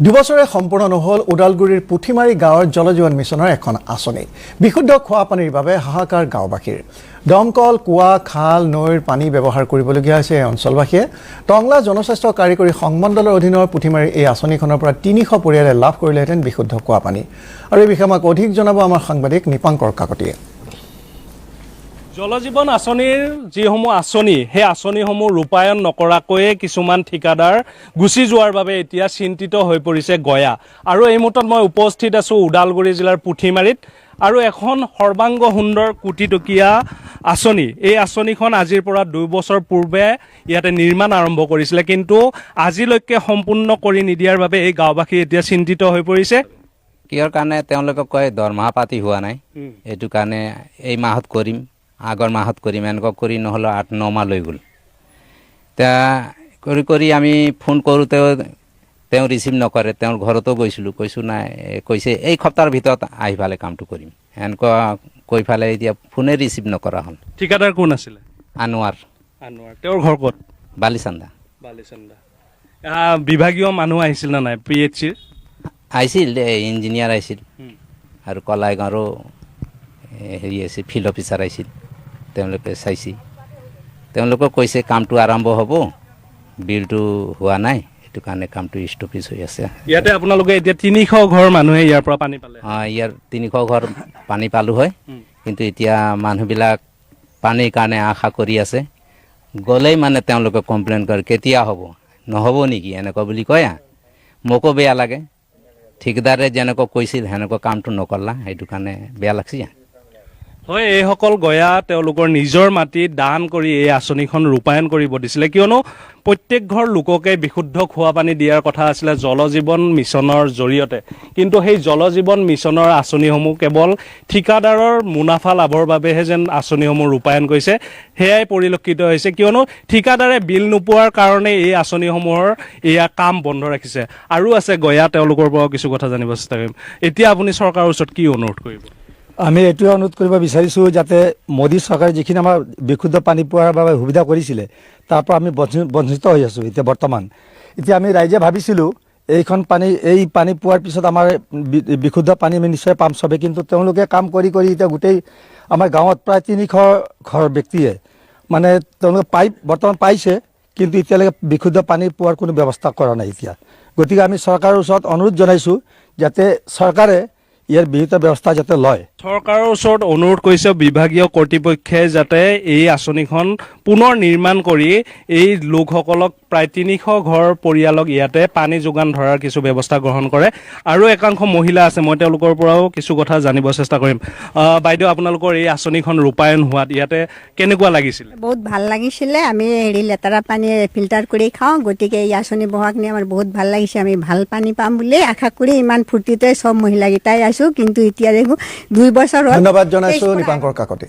দুবছৰে সম্পূৰ্ণ নহল ওদালগুৰিৰ পুঠিমাৰী গাঁৱৰ জলজীৱন মিছনৰ এখন আঁচনি। বিশুদ্ধ খোৱা পানীৰ বাবে হাহাকাৰ গাঁওবাসীৰ। দমকল, কুঁৱা, খাল, নৈৰ পানী ব্যৱহাৰ কৰিবলগীয়া হৈছে এই অঞ্চলবাসীয়ে। টংলা জনস্বাস্থ্য কাৰিকৰী সংমণ্ডলৰ অধীনৰ পুঠিমাৰীৰ এই আঁচনিখনৰ পৰা ৩০০ পৰিয়ালে লাভ কৰিলেহেঁতেন বিশুদ্ধ খোৱা পানী। আৰু এই বিষয়ে আমাক অধিক জনাব আমাৰ সাংবাদিক নিপাংকৰ কাকতিয়ে। জলজীৱন আঁচনিৰ যিসমূহ আঁচনি সেই আঁচনিসমূহ ৰূপায়ণ নকৰাকৈয়ে কিছুমান ঠিকাদাৰ গুচি যোৱাৰ বাবে এতিয়া চিন্তিত হৈ পৰিছে গয়া। আৰু এই মুহূৰ্তত মই উপস্থিত আছোঁ ওদালগুৰি জিলাৰ পুঠিমাৰীত। আৰু এখন সৰ্বাংগ সুন্দৰ কোটিটকীয়া আঁচনি, এই আঁচনিখন আজিৰ পৰা ২ বছৰ পূৰ্বে ইয়াতে নিৰ্মাণ আৰম্ভ কৰিছিলে, কিন্তু আজিলৈকে সম্পূৰ্ণ কৰি নিদিয়াৰ বাবে এই গাঁওবাসী এতিয়া চিন্তিত হৈ পৰিছে। কিহৰ কাৰণে তেওঁলোকে কয় দৰমহা পাতি হোৱা নাই, এইটো কাৰণে এই মাহত কৰিম, আগৰ মাহত কৰিম, এনেকুৱা কৰি নহ'লে ৮-৯ মাহ লৈ গ'ল। এতিয়া কৰি আমি ফোন কৰোঁতেও তেওঁ ৰিচিভ নকৰে। তেওঁৰ ঘৰতো গৈছিলোঁ, কৈছোঁ নাই, কৈছে এই সপ্তাহৰ ভিতৰত আহি পালে কামটো কৰিম, এনেকুৱা কৈ পেলাই এতিয়া ফোনে ৰিচিভ নকৰা হ'ল। ঠিকাদাৰ কোন আছিলে? আনোৱাৰ। তেওঁৰ ঘৰ ক'ত? বালিচান্দা। বিভাগীয় মানুহ আহিছিল নে নাই? PHCৰ আহিছিল, ইঞ্জিনিয়াৰ আহিছিল আৰু কলাইগাঁৱৰো হেৰি আছিল, ফিল্ড অফিচাৰ আহিছিল। তেওঁলোকে চাইছে, তেওঁলোকে কৈছে কামটো আৰম্ভ হ'ব, বিলটো হোৱা নাই, সেইটো কাৰণে কামটো ষ্টপিজ হৈ আছে। ইয়াতে আপোনালোকে এতিয়া ৩০০ ঘৰ মানুহে ইয়াৰ পৰা পানী পালে? ইয়াৰ ৩০০ ঘৰ পানী পালোঁ হয়, কিন্তু এতিয়া মানুহবিলাক পানীৰ কাৰণে আশা কৰি আছে। গ'লেই মানে তেওঁলোকে কমপ্লেইন কৰে কেতিয়া হ'ব, নহ'ব নেকি এনেকুৱা বুলি কয়। মোকো বেয়া লাগে, ঠিকদাৰে যেনেকুৱা কৈছিল সেনেকুৱা কামটো নকৰলা, সেইটো কাৰণে বেয়া লাগছে। হয়, এইসকল গয়া তেওঁলোকৰ নিজৰ মাটি দান কৰি এই আঁচনিখন ৰূপায়ণ কৰিব দিছিলে, কিয়নো প্ৰত্যেক ঘৰ লোককে বিশুদ্ধ খোৱা পানী দিয়াৰ কথা আছিলে জলজীৱন মিছনৰ জৰিয়তে। কিন্তু সেই জলজীৱন মিছনৰ আঁচনিসমূহ কেৱল ঠিকাদাৰৰ মুনাফা লাভৰ বাবেহে যেন আঁচনিসমূহ ৰূপায়ণ কৰিছে, সেয়াই পৰিলক্ষিত হৈছে। কিয়নো ঠিকাদাৰে বিল নোপোৱাৰ কাৰণে এই আঁচনিসমূহৰ এয়া কাম বন্ধ ৰাখিছে। আৰু আছে গয়া, তেওঁলোকৰ পৰাও কিছু কথা জানিব চেষ্টা কৰিম। এতিয়া আপুনি চৰকাৰৰ ওচৰত কি অনুৰোধ কৰিব? আমি এইটোৱে অনুৰোধ কৰিব বিচাৰিছোঁ যাতে মোদী চৰকাৰে যিখিনি আমাৰ বিশুদ্ধ পানী পোৱাৰ বাবে সুবিধা কৰিছিলে, তাৰ পৰা আমি বঞ্চিত হৈ আছোঁ এতিয়া বৰ্তমান। এতিয়া আমি ৰাইজে ভাবিছিলোঁ এই পানী পোৱাৰ পিছত আমাৰ বিশুদ্ধ পানী আমি নিশ্চয় পাম চবে, কিন্তু তেওঁলোকে কাম কৰি এতিয়া গোটেই আমাৰ গাঁৱত প্ৰায় ৩০০ ঘৰ ব্যক্তিয়ে মানে তেওঁলোকে বৰ্তমান পাইছে, কিন্তু এতিয়ালৈকে বিশুদ্ধ পানী পোৱাৰ কোনো ব্যৱস্থা কৰা নাই এতিয়া। গতিকে আমি চৰকাৰৰ ওচৰত অনুৰোধ জনাইছোঁ যাতে চৰকাৰে ইয়াৰ বিহিত ব্যৱস্থা যাতে লয়। চৰকাৰৰ ওচৰত অনুৰোধ কৰিছে বিভাগীয় কৰ্তৃপক্ষে যাতে এই আঁচনিখন পুনৰ নিৰ্মাণ কৰি এই লোকসকলক প্ৰায় ৩০০ ঘৰ পৰিয়ালক ইয়াতে পানী যোগান ধৰাৰ কিছু ব্যৱস্থা গ্ৰহণ কৰে। আৰু একাংশ মহিলা আছে, মই তেওঁলোকৰ পৰাও কিছু কথা জানিব চেষ্টা কৰিম। বাইদেউ, আপোনালোকৰ এই আঁচনিখন ৰূপায়ণ হোৱাত ইয়াতে কেনেকুৱা লাগিছিলে? বহুত ভাল লাগিছিলে। আমি লেতেৰা পানী ফিল্টাৰ কৰি খাওঁ, গতিকে এই আঁচনি বহাক নি আমাৰ বহুত ভাল লাগিছে। আমি ভাল পানী পাম বুলি আশা কৰি ইমান ফূৰ্তিতে চব মহিলাকেইটাই আছোঁ, কিন্তু এতিয়া দেখোঁ 2 বছৰ হ'ল। ধন্যবাদ জনাইছোঁ নিপাংকৰ কাকতি।